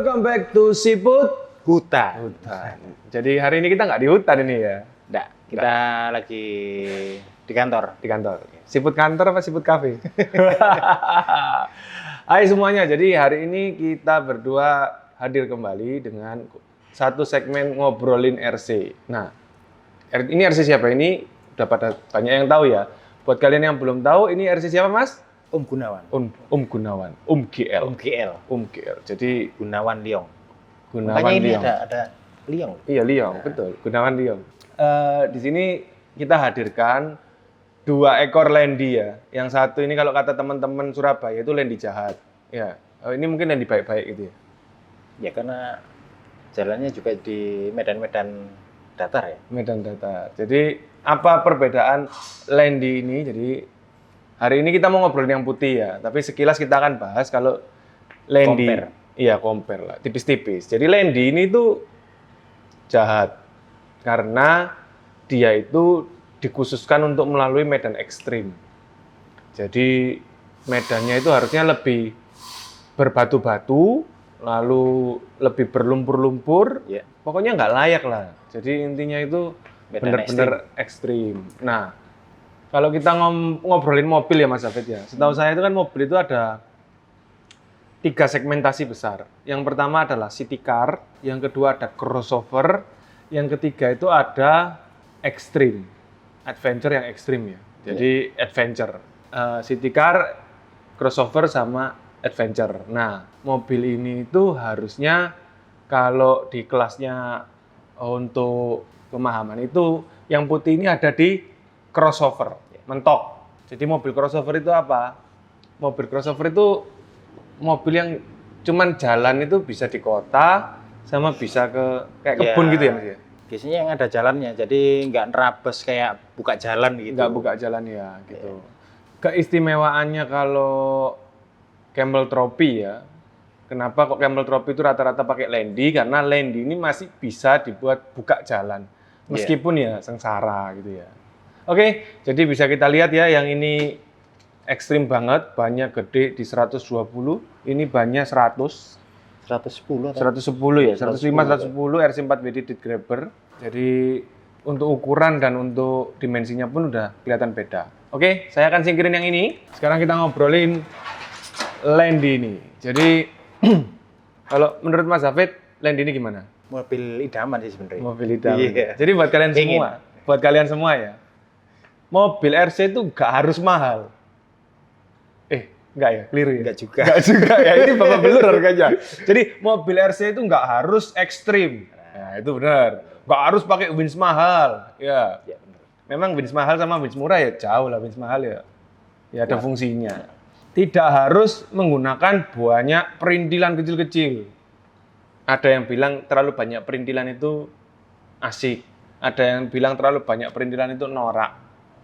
welcome back to Siput Hutan. Jadi hari ini kita nggak di hutan ini ya? Nggak, kita lagi di kantor. Di kantor. Siput kantor apa siput kafe? Hai semuanya, jadi hari ini kita berdua hadir kembali dengan satu segmen ngobrolin RC. Nah, ini RC siapa? Ini udah pada banyak yang tahu ya. Buat kalian yang belum tahu, ini RC siapa Mas? Gunawan. Gunawan. GL. GL. Jadi Gunawan Liong. Gunawan Makanya ini Liong. ada Liong. Iya Liong, betul. Gunawan Liong. Di sini kita hadirkan 2 ekor lendi ya. Yang satu ini kalau kata teman-teman Surabaya itu lendi jahat. Ya, ini mungkin lendi baik-baik gitu ya. Ya karena jalannya juga di medan-medan datar ya. Medan datar. Jadi apa perbedaan lendi ini? Jadi hari ini kita mau ngobrolin yang putih ya. Tapi sekilas kita akan bahas kalau lendi. Compare. Iya, compare lah, tipis-tipis. Jadi lendi ini tuh jahat karena dia itu dikhususkan untuk melalui medan ekstrim. Jadi medannya itu harusnya lebih berbatu-batu, lalu lebih berlumpur-lumpur. Ya. Pokoknya nggak layak lah. Jadi intinya itu benar-benar ekstrim. Nah, kalau kita ngobrolin mobil ya Mas Hafid ya. Setahu saya itu kan mobil itu ada 3 segmentasi besar. Yang pertama adalah city car, yang kedua ada crossover, yang ketiga itu ada extreme, adventure yang ekstrim ya. Jadi adventure, city car, crossover sama adventure. Nah, mobil ini itu harusnya kalau di kelasnya untuk pemahaman itu yang putih ini ada di crossover, mentok. Jadi mobil crossover itu apa? Mobil crossover itu mobil yang cuman jalan itu bisa di kota sama bisa ke kayak kebun gitu ya Mas ya? Biasanya yang ada jalannya, jadi nggak nerabas kayak buka jalan gitu. Nggak buka jalan ya gitu. Keistimewaannya kalau Camel Trophy ya, kenapa kok Camel Trophy itu rata-rata pakai lendi? Karena lendi ini masih bisa dibuat buka jalan, meskipun ya sengsara gitu ya. Oke, jadi bisa kita lihat ya, yang ini ekstrim banget, bannya gede di 120, ini bannya 100. 110 atau? 110 ya, 105, 110 RC4 Dedicated Grabber. Jadi untuk ukuran dan untuk dimensinya pun udah kelihatan beda. Oke, saya akan singkirin yang ini. Sekarang kita ngobrolin lendi ini. Jadi kalau menurut Mas Hafid, lendi ini gimana? Mobil idaman sih sebenarnya. Mobil idaman. Iya. Jadi buat kalian semua ya, mobil RC itu nggak harus mahal. Enggak ya, keliru ya? Enggak juga. Enggak juga ya, ini Bapak belur harganya. Jadi mobil RC itu nggak harus ekstrim. Nah, itu benar. Nggak harus pakai winch mahal. Ya. Ya benar. Memang winch mahal sama winch murah ya jauh lah, winch mahal ya. Ya ada fungsinya. Tidak harus menggunakan banyak perintilan kecil-kecil. Ada yang bilang terlalu banyak perintilan itu asik. Ada yang bilang terlalu banyak perintilan itu norak.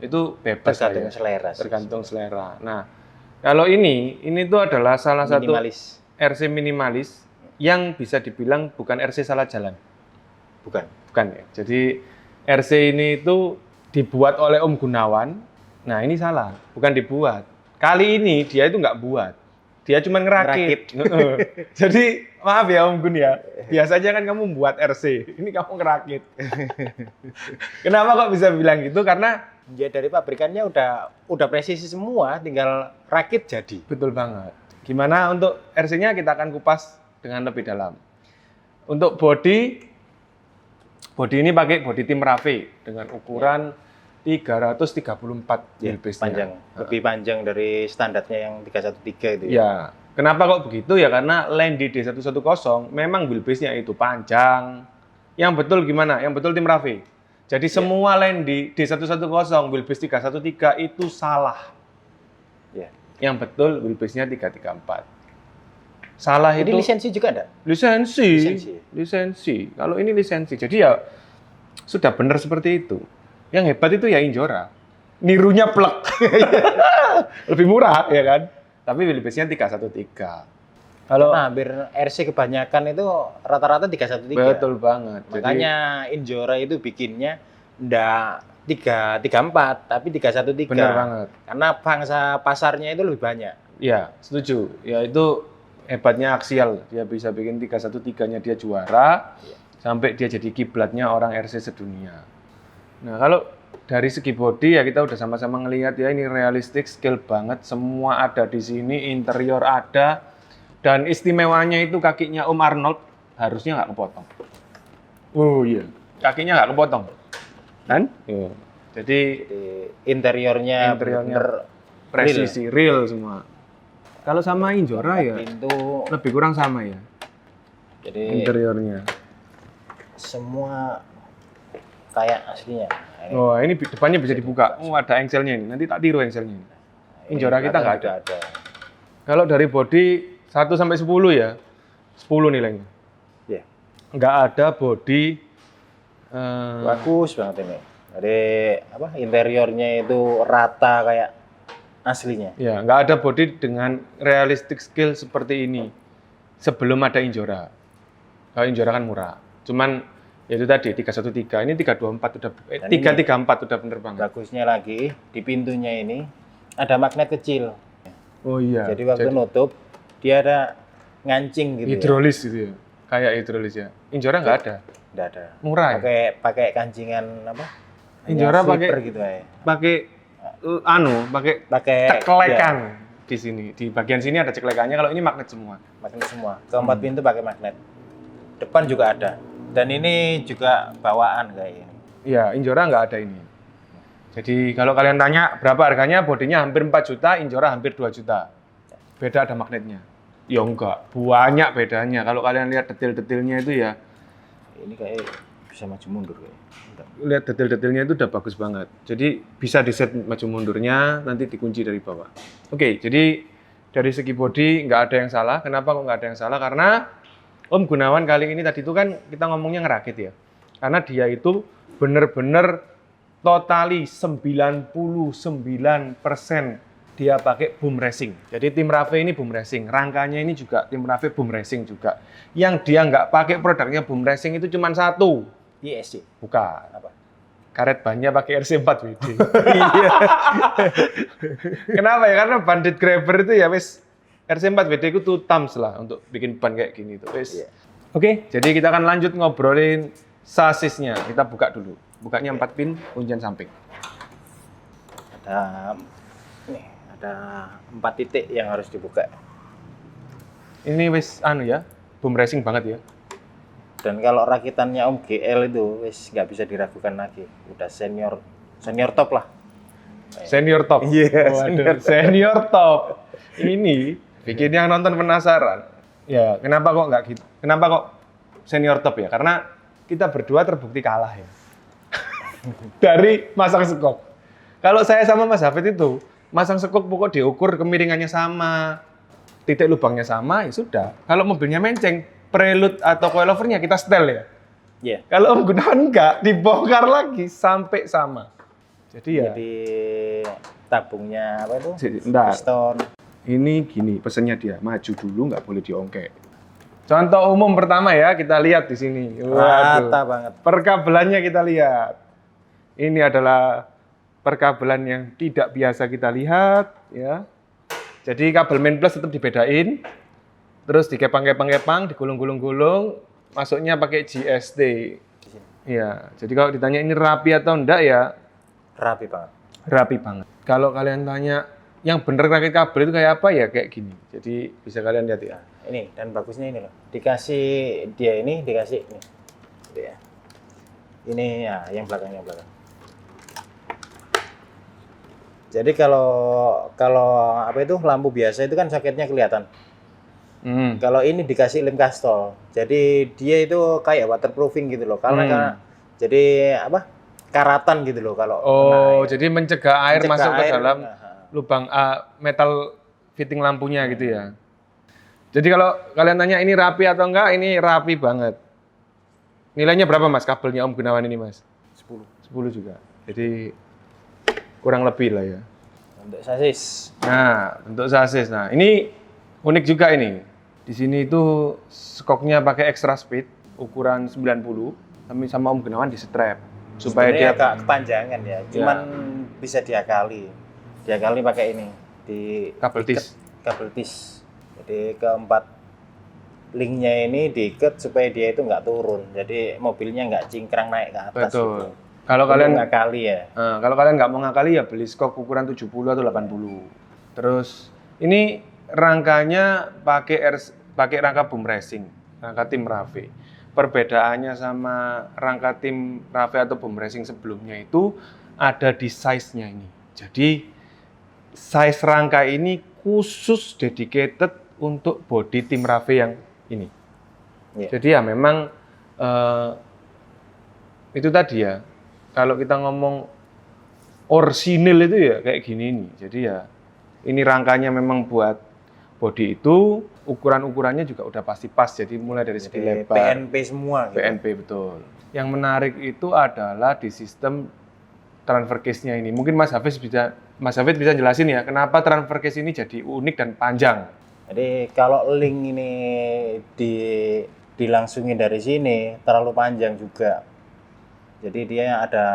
Itu bebas Tergantung selera. Tergantung selera. Nah, kalau ini tuh adalah salah Minimalis. satu RC minimalis yang bisa dibilang bukan RC salah jalan. Bukan ya. Jadi RC ini itu dibuat oleh Om Gunawan. Nah, ini salah, bukan dibuat. Kali ini dia itu nggak buat. Dia cuma ngerakit. Jadi, maaf ya Om Gun ya. Biasanya kan kamu buat RC, ini kamu ngerakit. Kenapa kok bisa bilang gitu? Karena Ya dari pabrikannya udah presisi semua, tinggal rakit jadi. betul banget. Gimana untuk RC-nya kita akan kupas dengan lebih dalam. Untuk body ini pakai body tim Rave dengan ukuran 334 wheelbase-nya. Panjang, lebih panjang dari standarnya yang 313 itu ya. Ya, kenapa kok begitu ya? Karena Lendi D110 memang wheelbase-nya itu panjang. Yang betul gimana? Yang betul tim Rave. Jadi semua Lendi D110 wheelbase 313 itu salah. Ya. Yang betul wheelbase-nya 334. Salah Ini itu lisensi juga enggak? Lisensi. Kalau ini lisensi. Jadi ya sudah benar seperti itu. Yang hebat itu ya Injora. Nirunya plek. Lebih murah ya kan? Tapi wheelbase-nya 313. Kalau hampir RC kebanyakan itu rata-rata 313. betul banget. Makanya Injora itu bikinnya enggak 334 tapi 313. Benar banget. Karena pangsa pasarnya itu lebih banyak. Iya, setuju. Ya itu hebatnya aksial. Dia bisa bikin 313-nya dia juara, sampai dia jadi kiblatnya orang RC sedunia. Nah, kalau dari segi body ya kita udah sama-sama ngelihat ya, ini realistik, skill banget, semua ada di sini, interior ada, dan istimewanya itu kakinya Om Arnold harusnya nggak kepotong. Oh iya, kakinya nggak kepotong, kan? Iya. Jadi interiornya bener presisi, real semua. Kalau sama Injora ya, pintu lebih kurang sama ya. Jadi interiornya. Semua kayak aslinya. Oh, ini depannya bisa dibuka. Oh, ada engselnya ini. Nanti tak tiru engselnya ini. Injora kita nggak ada. Kalau dari body 1 sampai 10 ya, 10 nilainya. Iya. Nggak ada body bagus banget ini. Jadi apa? Interiornya itu rata kayak aslinya. Ya, nggak ada body dengan realistic skill seperti ini sebelum ada Injora. Kalau Injora kan murah. Cuman ya itu tadi 313, ini 324 udah 334 udah bener banget. Bagusnya lagi di pintunya ini ada magnet kecil. Oh iya. Jadi waktu nutup dia ada ngancing gitu. Hidrolis gitu ya. Kayak hidrolis ya. Injora nggak ada. Nggak ada. Murah ya. Pakai kancingan apa? Injora pakai gitu ya. Pakai ceklekan di sini. Di bagian sini ada ceklekannya. Kalau ini magnet semua. Magnet semua. Keempat pintu pakai magnet. Depan juga ada. Dan ini juga bawaan kayak ini. Iya, Injora nggak ada ini. Jadi kalau kalian tanya berapa harganya, bodinya hampir 4 juta, Injora hampir 2 juta. Beda ada magnetnya. Ya enggak, banyak bedanya. Kalau kalian lihat detail-detailnya itu ya. Ini kayak bisa maju mundur kayak. Lihat detail-detailnya itu udah bagus banget. Jadi bisa di set maju mundurnya, nanti dikunci dari bawah. Oke, jadi dari segi body nggak ada yang salah. Kenapa kok nggak ada yang salah? Karena Om Gunawan kali ini tadi itu kan kita ngomongnya ngerakit ya. Karena dia itu bener-bener totali 99% dia pakai boom racing. Jadi tim Rave ini boom racing. Rangkanya ini juga tim Rave boom racing juga. Yang dia nggak pakai produknya boom racing itu cuma satu. ISC. Bukan. Apa? Karet bannya pakai RC4WD. Iya. Kenapa ya? Karena bandit grabber itu ya wis RC4WD itu 2 thumbs lah untuk bikin ban kayak gini tuh. Wis. Yeah. Oke, jadi kita akan lanjut ngobrolin sasisnya. Kita buka dulu. Bukanya 4 pin, kuncian samping. Ada 4 titik yang harus dibuka. Ini wis ya, boom racing banget ya. Dan kalau rakitannya Om GL itu wis nggak bisa diragukan lagi. Udah senior top lah. Senior top. Iya, senior top. Ini bikin yang nonton penasaran. Ya, kenapa kok nggak gitu? Kenapa kok senior top ya? Karena kita berdua terbukti kalah ya. Dari masang sekok. Kalau saya sama Mas Hafid itu, masang sekok pokok diukur kemiringannya sama, titik lubangnya sama, ya sudah. Kalau mobilnya menceng, prelude atau coilovernya kita setel ya. Iya. Kalau Om Gunawan enggak, dibongkar lagi sampai sama. Jadi tabungnya apa itu? Piston. Ini gini, pesennya dia, maju dulu nggak boleh diongkek. Contoh umum pertama ya, kita lihat di sini. Rata banget. Perkabelannya kita lihat. Ini adalah perkabelan yang tidak biasa kita lihat, ya. Jadi kabel main plus tetap dibedain, terus dikepang-kepang, digulung-gulung-gulung, masuknya pakai GST. Iya. Jadi kalau ditanya ini rapi atau enggak ya? Rapi banget. Rapi banget. Kalau kalian tanya yang bener rakit kabel itu kayak apa ya? Kayak gini. Jadi bisa kalian lihat ya. Ini dan bagusnya ini loh. Dikasih dia ini dikasih ini. Gitu ya. Ini ya yang belakang. Jadi kalau apa itu lampu biasa itu kan soketnya kelihatan. Kalau ini dikasih lem kastol. Jadi dia itu kayak waterproofing gitu loh. Karena jadi apa? Karatan gitu loh kalau jadi mencegah air masuk ke dalam lubang metal fitting lampunya gitu ya. Jadi kalau kalian tanya ini rapi atau enggak, ini rapi banget. Nilainya berapa Mas kabelnya Om Gunawan ini Mas? 10 juga. Jadi kurang lebih lah ya. Untuk sasis. Nah, untuk sasis. Nah, ini unik juga ini. Di sini itu skoknya pakai extra speed ukuran 90, tapi sama Om Gunawan di strap supaya dia agak kepanjangan ya. Cuman bisa diakali. Diakali pakai ini di kabel tis. Jadi keempat linknya ini diikat supaya dia itu nggak turun. Jadi mobilnya nggak cingkrang naik ke atas. Betul. Gitu. Kalau kalian nggak kali ya. Kalau kalian nggak mau ngakali ya beli skok ukuran 70 atau 80. Terus ini rangkanya pakai rangka boom racing, rangka tim Rave. Perbedaannya sama rangka tim Rave atau boom racing sebelumnya itu ada di size-nya ini. Jadi size rangka ini khusus dedicated untuk body tim Rave yang ini. Yeah. Jadi ya memang itu tadi ya. Kalau kita ngomong orsinil itu ya kayak gini nih. Jadi ya ini rangkanya memang buat body itu, ukuran-ukurannya juga udah pasti pas. Jadi mulai dari segi lebar. PNP semua. Gitu. PNP betul. Yang menarik itu adalah di sistem transfer case-nya ini. Mungkin Mas Hafiz bisa jelasin ya, kenapa transfer case ini jadi unik dan panjang. Jadi kalau link ini dilangsungin dari sini terlalu panjang juga. Jadi dia ada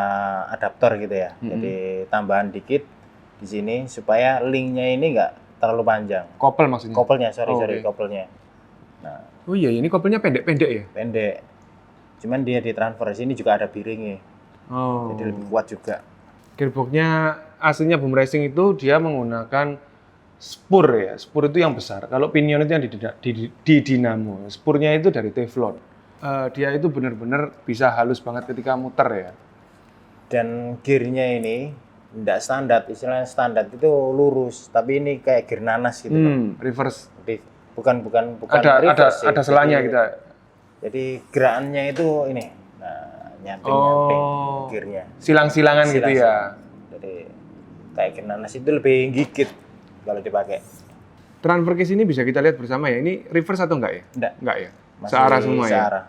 adaptor gitu ya. Jadi tambahan dikit di sini supaya linknya ini nggak terlalu panjang. Kopel maksudnya? Kopelnya, sorry, kopelnya. Nah. Oh iya, ini kopelnya pendek-pendek ya? Pendek. Cuman dia ditransfer di sini juga ada biringnya. Oh. Jadi lebih kuat juga. Gearboxnya aslinya boom racing itu dia menggunakan spur ya. Spur itu yang besar. Kalau pinion itu yang di dinamo. Spurnya itu dari Teflon. Dia itu benar-benar bisa halus banget ketika muter ya. Dan gearnya ini tidak standar, istilahnya standar itu lurus, tapi ini kayak gear nanas gitu kan. Reverse. Bukan reverse. Ada selanya kita. Jadi gerakannya itu ini, nyamping gearnya. Silang-silangan gitu ya. Jadi kayak gear nanas itu lebih gigit kalau dipakai. Transfer case ini bisa kita lihat bersama ya. Ini reverse atau enggak ya? Enggak ya. Searah semua ya.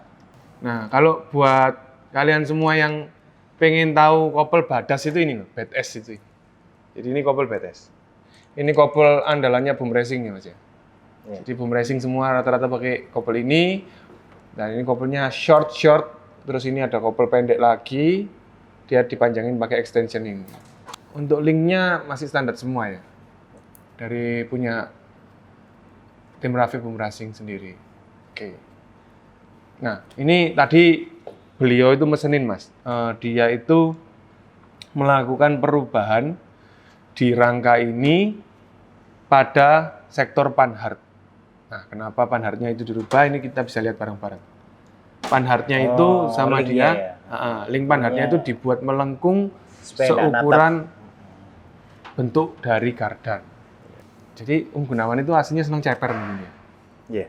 Nah, kalau buat kalian semua yang pengen tahu kopel Badas itu ini loh, Badass itu. Jadi ini kopel Badass. Ini kopel andalannya boom racing ya Mas ya. Jadi boom racing semua rata-rata pakai kopel ini. Dan ini kopelnya short, terus ini ada kopel pendek lagi. Dia dipanjangin pakai extension ini. Untuk linknya masih standar semua ya. Dari punya tim Rave boom racing sendiri. Oke. Nah, ini tadi beliau itu mesenin Mas. Dia itu melakukan perubahan di rangka ini pada sektor panhard. Nah, kenapa panhardnya itu dirubah? Ini kita bisa lihat bareng-bareng. Panhardnya itu sama dia, ya? Link panhardnya itu dibuat melengkung seukuran bentuk dari kardan. Jadi Gunawan itu aslinya senang ceper mungkin ya. Iya.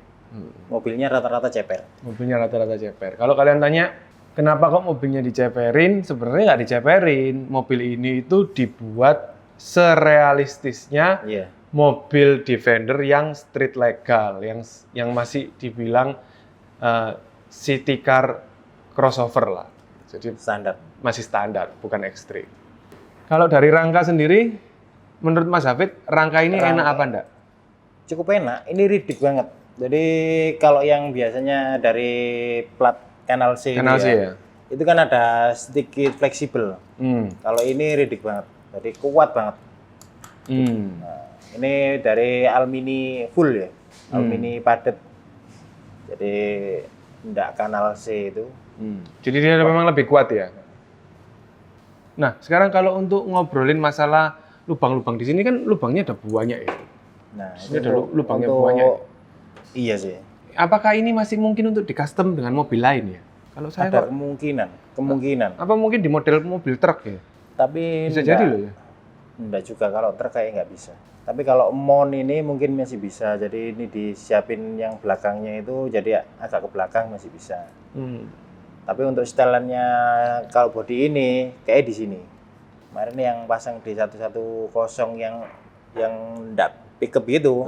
Mobilnya rata-rata ceper. Mobilnya rata-rata ceper. Kalau kalian tanya, kenapa kok mobilnya diceperin? Sebenarnya nggak diceperin. Mobil ini itu dibuat serealistisnya mobil Defender yang street legal, yang masih dibilang city car crossover lah. Jadi standar. Masih standar, bukan ekstrim. Kalau dari rangka sendiri, menurut Mas Hafid, rangka ini enak apa enggak? Cukup enak. Ini ridik banget. Jadi kalau yang biasanya dari plat Kanal C, ya, itu kan ada sedikit fleksibel. Kalau ini ridik banget, jadi kuat banget. Nah, ini dari alumini full ya, alumini padat. Jadi tidak Kanal C itu. Jadi dia memang lebih kuat ya. Nah, sekarang kalau untuk ngobrolin masalah lubang-lubang di sini kan lubangnya ada banyak ya. Nah, ini ada lubangnya banyak. Iya sih. Apakah ini masih mungkin untuk di custom dengan mobil lain ya? Kalau saya ada kemungkinan. Apa mungkin di model mobil truk ya? Tapi bisa jadi loh ya. Enggak juga, kalau truk kayak nggak bisa. Tapi kalau mon ini mungkin masih bisa. Jadi ini disiapin yang belakangnya itu jadi agak ke belakang masih bisa. Tapi untuk setelannya kalau body ini kayak di sini. Kemarin yang pasang di 110 yang enggak pickup gitu.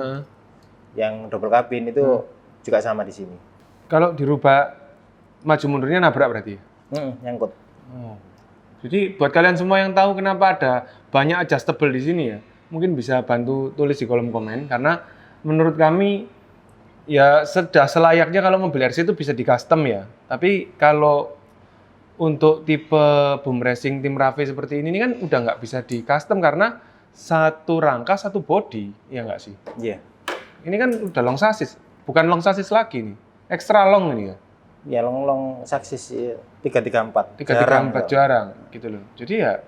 Yang double cabin itu juga sama di sini. Kalau dirubah maju mundurnya nabrak berarti? Nyangkut. Jadi buat kalian semua yang tahu kenapa ada banyak adjustable di sini ya, mungkin bisa bantu tulis di kolom komen, karena menurut kami ya sudah selayaknya kalau mobil RC itu bisa di custom ya. Tapi kalau untuk tipe boom racing tim Rave seperti ini kan udah nggak bisa di custom karena satu rangka satu body, ya nggak sih? Iya. Ini kan udah long chassis. bukan long chassis lagi nih. Extra long ini ya. Ya long saksis 334. 334 jarang gitu loh. Jadi ya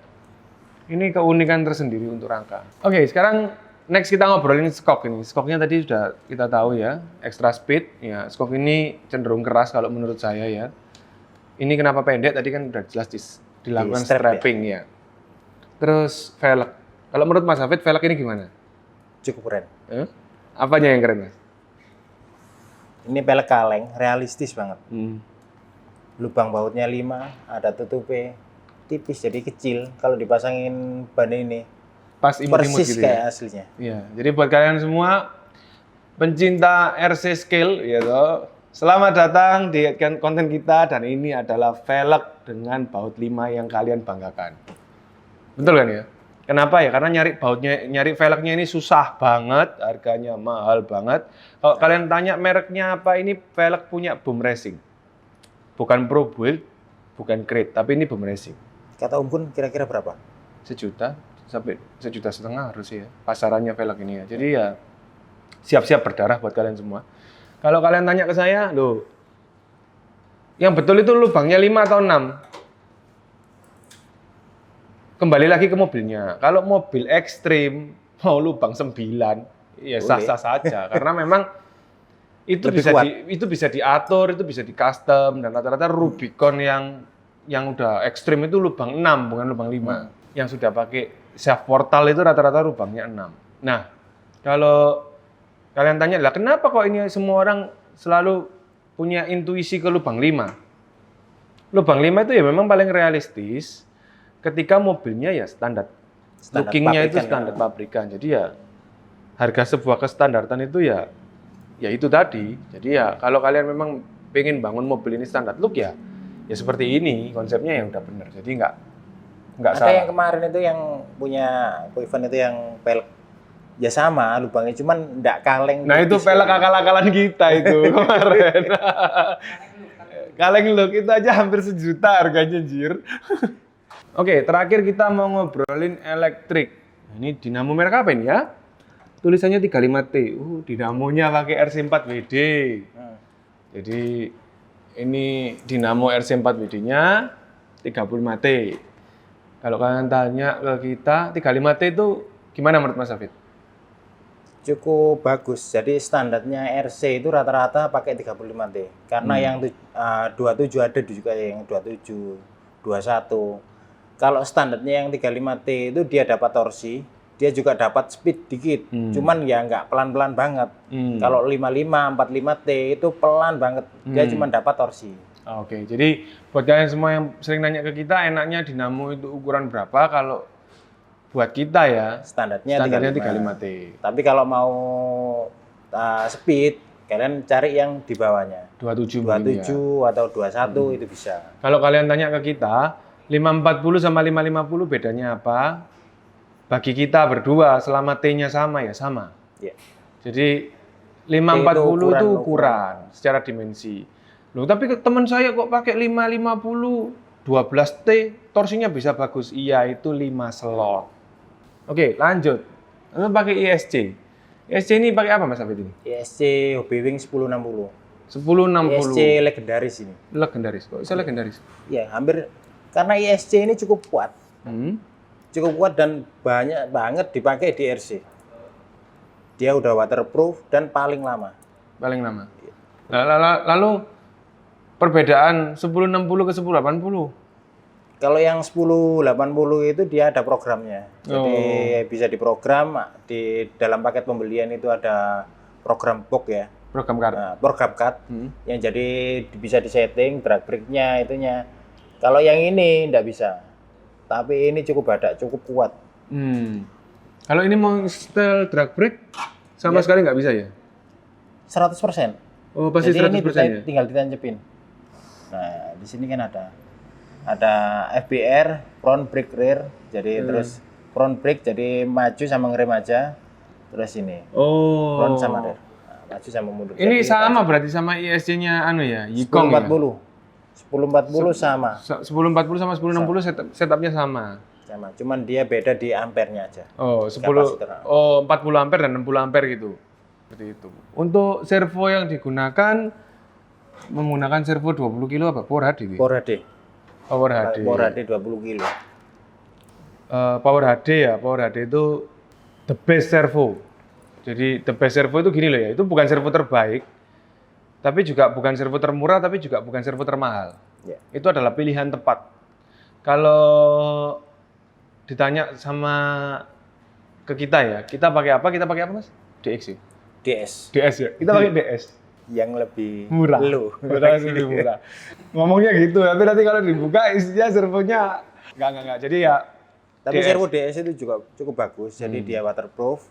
ini keunikan tersendiri untuk rangka. Oke, sekarang next kita ngobrolin skok ini. Skoknya tadi sudah kita tahu ya, extra speed. Ya, skok ini cenderung keras kalau menurut saya ya. Ini kenapa pendek? Tadi kan udah jelas dilakukan strapping ya. Terus velg. Kalau menurut Mas Hafid, velg ini gimana? Cukup keren. Apanya yang keren, Mas? Ini velg kaleng, realistis banget. Lubang bautnya 5, ada tutupnya tipis jadi kecil. Kalau dipasangin ban ini pas imut-imut persis gitu kayak ya. aslinya. Iya, jadi buat kalian semua pencinta RC Scale ya toh, selamat datang di konten kita dan ini adalah velg dengan baut 5 yang kalian banggakan. Betul kan ya? Kenapa ya? Karena nyari velgnya ini susah banget, harganya mahal banget. Kalau kalian tanya mereknya apa, ini velg punya Boom Racing. Bukan Pro Build, bukan Crate, tapi ini Boom Racing. Kata Om Gun kira-kira berapa? 1 juta sampai 1,5 juta harus ya. Pasarannya velg ini ya. Jadi ya siap-siap berdarah buat kalian semua. Kalau kalian tanya ke saya, loh, yang betul itu lubangnya 5 atau 6? Kembali lagi ke mobilnya. Kalau mobil ekstrim mau lubang 9, ya sah-sah saja. Karena memang itu bisa diatur, itu bisa di custom dan rata-rata Rubicon yang udah ekstrim itu lubang 6 bukan lubang 5. Yang sudah pakai shaft portal itu rata-rata lubangnya 6. Nah, kalau kalian tanya lah kenapa kok ini semua orang selalu punya intuisi ke lubang 5? Lubang 5 itu ya memang paling realistis. Ketika mobilnya ya standar lookingnya itu standar pabrikan. Jadi ya harga sebuah kestandartan itu ya itu tadi. Jadi ya kalau kalian memang pengen bangun mobil ini standar look ya seperti ini konsepnya yang udah benar. Jadi nggak salah. Ada yang kemarin itu yang punya Koivan itu yang velg ya sama lubangnya cuman nggak kaleng. Nah itu velg akal-akalan kita itu kemarin. Kaleng look itu aja hampir 1 juta harganya anjir. Oke, terakhir kita mau ngobrolin elektrik. Ini dinamo merek apa ini ya? Tulisannya 35T. Dinamonya pakai RC4WD. Jadi ini dinamo RC4WD-nya 35T. Kalau kalian tanya ke kita, 35T itu gimana menurut Mas Hafid? Cukup bagus. Jadi standarnya RC itu rata-rata pakai 35T. Karena yang 27 ada juga yang 27, 21. Kalau standarnya yang 35T itu dia dapat torsi, dia juga dapat speed dikit. Cuman ya nggak pelan-pelan banget. Kalau 55, 45T itu pelan banget. Dia cuma dapat torsi. Oke, jadi buat kalian semua yang sering nanya ke kita, enaknya dinamo itu ukuran berapa? Kalau buat kita ya, standarnya 35T. Tapi kalau mau speed, kalian cari yang di bawahnya. 27 ya. Atau 21 itu bisa. Kalau kalian tanya ke kita, 540 sama 550 bedanya apa? Bagi kita berdua selama T-nya sama ya sama. Yeah. Jadi 540 itu ukuran secara dimensi. Loh, tapi teman saya kok pakai 550 12T, torsinya bisa bagus. Iya, itu 5 slot. Oke, lanjut. Lalu pakai ISC. ISC ini pakai apa Mas Hafid ini? ISC Hobbywing 1060. 1060. ISC legendaris ini. Legendaris. Kok bisa legendaris? Ya, hampir karena ISC ini cukup kuat. Cukup kuat dan banyak banget dipakai di RC. Dia udah waterproof dan paling lama. Paling lama. Lalu perbedaan 1060 ke 1080? Kalau yang 1080 itu dia ada programnya. Jadi bisa diprogram di dalam paket pembelian itu ada program box ya. Program card. Nah, program card yang jadi bisa disetting drag brake-nya itunya. Kalau yang ini enggak bisa. Tapi ini cukup kuat. Kalau ini mau setel drag brake sama sekali nggak bisa ya? 100%. Oh, pasti jadi 100% ini ya? tinggal ditancapin. Nah, di sini kan ada FBR, front brake rear. Jadi terus front brake jadi maju sama ngerem aja. Terus ini. Front sama rear. Nah, maju sama mundur. Ini jadi sama berarti sama ISC-nya Yikong 1040. 1040 sama. 1040 sama 1060 setupnya sama. Sama, cuman dia beda di ampernya aja. 40 ampere dan 60 ampere gitu. Seperti itu. Untuk servo yang digunakan menggunakan servo 20 kilo apa? Power HD. Power HD. Power HD. Power HD 20 kilo. Power HD ya, Power HD itu the best servo. Jadi the best servo itu gini loh ya, itu bukan servo terbaik, tapi juga bukan servo termurah, tapi juga bukan servo termahal. Ya. Itu adalah pilihan tepat. Kalau ditanya sama ke kita ya, kita pakai apa? Kita pakai apa mas? DX ya? DS. DS ya? Kita pakai DS. Yang lebih Murah. low. Lebih murah. Ngomongnya gitu, tapi nanti kalau dibuka isinya servonya enggak. Jadi ya Tapi DS. servo DS itu juga cukup bagus. Jadi dia waterproof,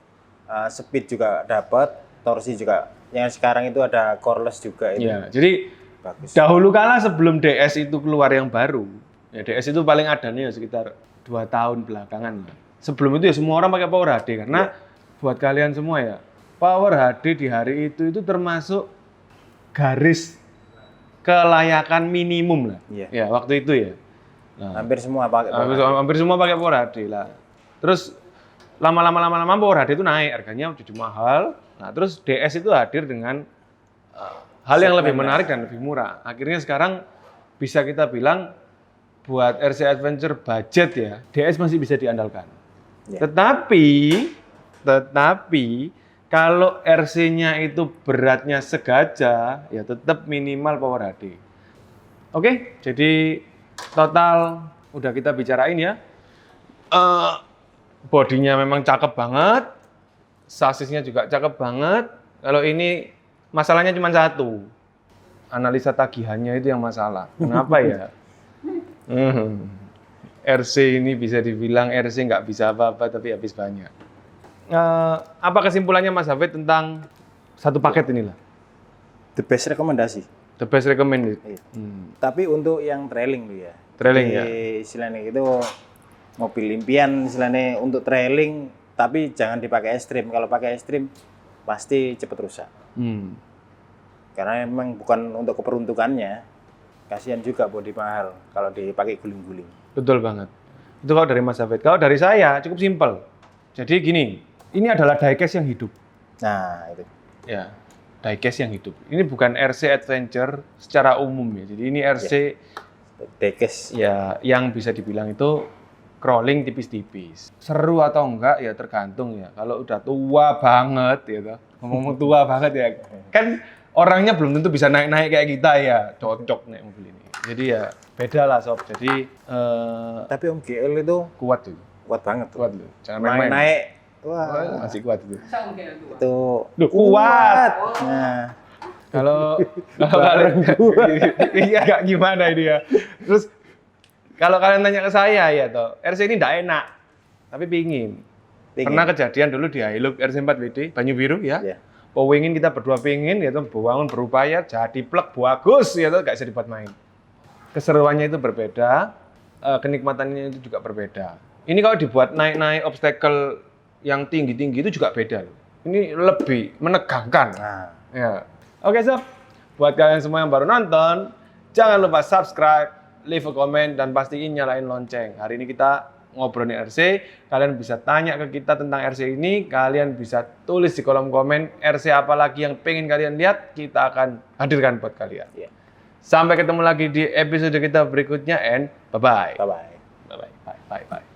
speed juga dapat, torsi juga. Yang sekarang itu ada coreless juga itu. Ya, jadi Bagus. dahulu kala sebelum DS itu keluar yang baru, ya DS itu paling adanya sekitar 2 tahun belakangan. Sebelum itu ya semua orang pakai Power HD karena buat kalian semua ya, Power HD di hari itu termasuk garis kelayakan minimum lah. Iya. Ya, waktu itu ya. Nah, Hampir semua pakai. hampir semua pakai Power HD lah. Terus lama-lama Power HD itu naik, harganya jadi mahal. Nah, terus DS itu hadir dengan hal yang lebih menarik dan lebih murah. Akhirnya sekarang bisa kita bilang buat RC Adventure budget ya, DS masih bisa diandalkan. Ya. Tetapi kalau RC-nya itu beratnya segajah, ya tetap minimal Power HD. Oke, jadi total udah kita bicarain ya. Bodinya memang cakep banget, sasisnya juga cakep banget. Kalau ini masalahnya cuma satu, analisa tagihannya itu yang masalah. Kenapa ya? RC ini bisa dibilang RC nggak bisa apa-apa tapi habis banyak. Apa kesimpulannya Mas Hafid tentang satu paket inilah? The best rekomendasi. The best recommended. Iya. Tapi untuk yang trailing tuh ya. Trailing ya. Istilahnya itu mobil impian istilahnya untuk trailing, tapi jangan dipakai ekstrim. Kalau pakai ekstrim pasti cepat rusak. Karena memang bukan untuk keperuntukannya. Kasihan juga bodi mahal kalau dipakai guling-guling. Betul banget. Itu kalau dari Mas Hafid. Kalau dari saya cukup simpel. Jadi gini, ini adalah diecast yang hidup. Nah, itu. Ya, diecast yang hidup. Ini bukan RC Adventure secara umum ya. Jadi ini RC diecast ya yang bisa dibilang itu crawling tipis-tipis. Seru atau enggak ya tergantung ya. Kalau udah tua banget ya, ngomong tua banget ya. Kan orangnya belum tentu bisa naik-naik kayak kita ya, cocok naik mobil ini. Jadi ya beda lah sob. Jadi tapi Om GL itu kuat tuh. kuat banget tuh. Kuat loh. Jangan main-main. Naik. Wah, masih kuat itu. Itu Loh, kuat. Nah, Kalau kalian iya agak gimana ini ya. Terus kalau kalian tanya ke saya ya toh, RC ini enggak enak. Tapi pingin. Pernah kejadian dulu di Hilux RC4WD Banyu Biru ya. Iya. Pengen kita berdua pengen ya tuh bangun berupaya jadi plek bagus ya tuh gak bisa dibuat main. Keseruannya itu berbeda, kenikmatannya itu juga berbeda. Ini kalau dibuat naik-naik obstacle yang tinggi-tinggi itu juga beda loh. Ini lebih menegangkan. Nah. Ya. Oke sob, buat kalian semua yang baru nonton, jangan lupa subscribe, leave a comment, dan pastiin nyalain lonceng. Hari ini kita ngobrolin RC, kalian bisa tanya ke kita tentang RC ini, kalian bisa tulis di kolom komen RC apa lagi yang pengen kalian lihat, kita akan hadirkan buat kalian. Yeah. Sampai ketemu lagi di episode kita berikutnya and bye-bye. Bye-bye. Bye-bye. Bye-bye.